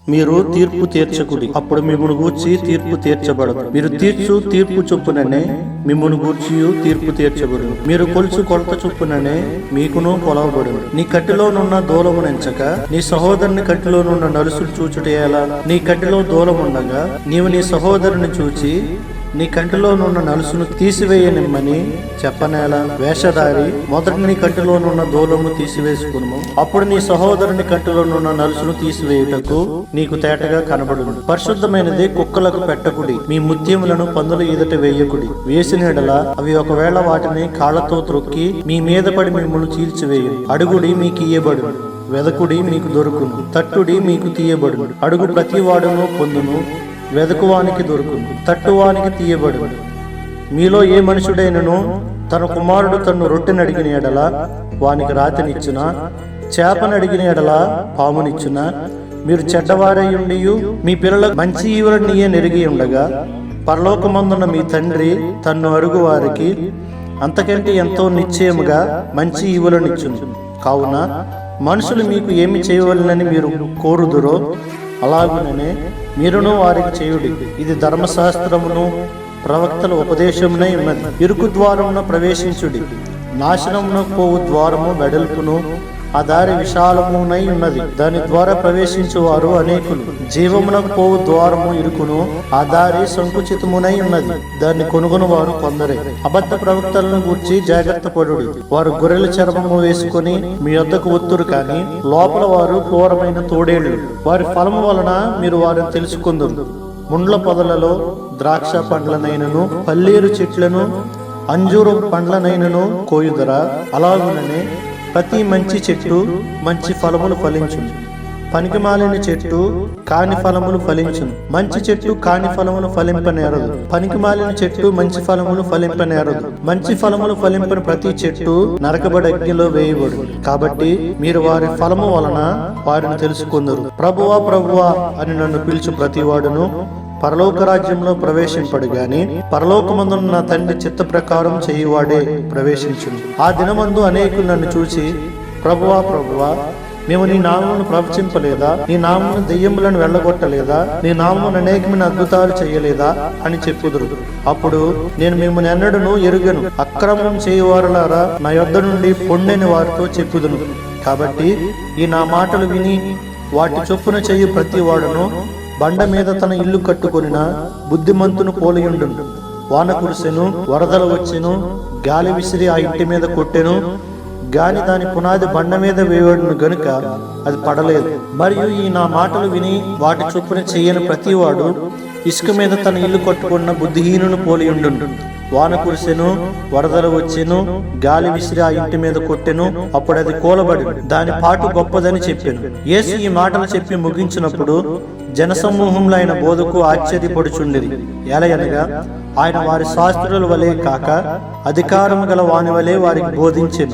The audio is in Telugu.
మీరు తీర్పు తీర్చకుడి, అప్పుడు మిమ్మును గూర్చి తీర్పు తీర్చబడదు. మీరు తీర్చు తీర్పు చొప్పుననే మిమ్మును గూర్చి తీర్పు తీర్చబడును. మీరు కొలుచు కొలత చొప్పుననే మీకును కొలవబడును. నీ కట్టిలోనున్న దూలమునెంచక నీ సహోదరుని కట్టిలోనున్న నలుసులు చూచుట ఎలా? నీ కట్టిలో దూలముండగా నీవు నీ సహోదరుని చూచి నీ కంటిలోనున్న నలుసును తీసివేయనిమ్మని చెప్పనేలా? వేషధారి, మొదట నీ కంటిలోనున్న దూలము తీసివేసుకును, అప్పుడు నీ సహోదరుని కంటిలోనున్న నలుసును తీసివేయుటకు నీకు తేటగా కనబడును. పరిశుద్ధమైనది కుక్కలకు పెట్టకుడి, మీ ముత్యములను పందుల ఎదుట వేయకుడి. వేసిన ఎడల అవి ఒకవేళ వాటిని కాళ్లతో త్రొక్కి మీ మీద పడి మిమ్మల్ని చీల్చివేయు. అడుగుడి మీకు ఇయ్యబడును, వెదకుడి మీకు దొరుకును, తట్టుడి మీకు తీయబడును. అడుగు ప్రతివాడును పొందును, వెదకువానికి దొరుకును, తట్టువానికి తీయబడును. మీలో ఏ మనుషుడైనను తన కుమారుడు తన్ను రొట్టెని అడిగిన ఎడల వానికి రాతినిచ్చున, చేపను అడిగిన ఎడల పామునిచ్చున? మీరు చెడ్డవారై ఉండి మీ పిల్లలకు మంచి ఈవులనియే నెరిగి ఉండగా పరలోకమందున్న మీ తండ్రి తన్ను అడుగు వారికి అంతకంటే ఎంతో నిశ్చయముగా మంచి ఈవులనిచ్చును. కావున మనుషులు మీకు ఏమి చేయవలనని మీరు కోరుదురో అలాగుననే మీరును వారికి చేయుడి. ఇది ధర్మశాస్త్రమును ప్రవక్తల ఉపదేశమునై ఉన్నది. ఇరుకు ద్వారమున ప్రవేశించుడి, నాశనమునకు పోవు ద్వారము వెడల్పును ఆ దారి విశాలమునై ఉన్నది, దాని ద్వారా ప్రవేశించువారు అనేకులు. జీవమునకు పోవు ద్వారము ఇరుకును, ఆ దారి సంకుచితమునై ఉన్నది, దాన్ని కొనుగొని వారు కొందరే. అబద్ధ ప్రవక్తలను గూర్చి జాగ్రత్త పడుడి. వారు గొర్రెల చర్మము వేసుకుని మీ వద్దకు వత్తురు, కానీ లోపల వారు క్రూరమైన తోడేళ్లు. వారి ఫలము వలన మీరు వారిని తెలుసుకుందురు. ముండ్ల పొదలలో ద్రాక్ష పండ్లనైనను పల్లీరు చెట్లను అంజూరు పండ్లనైనను కోయుదరా? అలాగుననే ప్రతి మంచి చెట్టు మంచి ఫలములు ఫలించును, పనికిమాలిన చెట్టు కాని ఫలములు ఫలించును. మంచి చెట్టు కాని ఫలములు ఫలింపనేరదు, పనికిమాలిన చెట్టు మంచి ఫలములు ఫలింపనేరదు. మంచి ఫలములు ఫలింపని ప్రతి చెట్టు నరకబడి అగ్నిలో వేయబడు. కాబట్టి మీరు వారి ఫలము వలన వారిని తెలుసుకుందరు. ప్రభువా ప్రభువా అని నన్ను పిలుచు ప్రతివాడును పరలోక రాజ్యంలో ప్రవేశింపడు గాని పరలోకమందున్న నా తండ్రి చిత్త ప్రకారం చేయువాడే ప్రవేశించును. ఆ దినమందు అనేకులు నన్ను చూసి ప్రభువా ప్రభువా మేము నీ నామమును ప్రవచింపలేదా? నీ నామమును దెయ్యములను వెళ్ళగొట్టలేదా? నీ నామమును అనేకమైన అద్భుతాలు చేయలేదా అని చెప్పుదురు. అప్పుడు నేను మిమ్మల్ని ఎన్నడూను ఎరుగను, అక్రమం చేయువారులారా నా యొద్ద నుండి పొండని వారితో చెప్పుదును. కాబట్టి ఈ నా మాటలు విని వాటి చొప్పున చేయు ప్రతి వాడును బండ మీద తన ఇల్లు కట్టుకొనిన బుద్ధిమంతును పోలియుండును. వాన కురిసెను, వరదలు వచ్చెను, గాలి విసిరి ఆ ఇంటి మీద కొట్టెను, గాని దాని పునాది బండ మీద వేయబడును గనుక అది పడలేదు. మరియు ఈ నా మాటలు విని వాటి చొప్పున చేయని ప్రతివాడు ఇసుక మీద తన ఇల్లు కట్టుకున్న బుద్ధిహీనును పోలియుండును. వాన కురిసెను, వరదలు వచ్చెను, గాలి విసిరి ఆ ఇంటి మీద కొట్టెను, అప్పుడు అది కూలబడి దాని పాటు గొప్పదని చెప్పాను. యేసు ఈ మాటలు చెప్పి ముగించినప్పుడు జనసమూహంలో ఆయన బోధకు ఆశ్చర్యపడుచుండిరి. ఎలయనగా ఆయన వారి శాస్త్రుల వలె కాక అధికారము గల వాని వలె వారికి బోధించెను.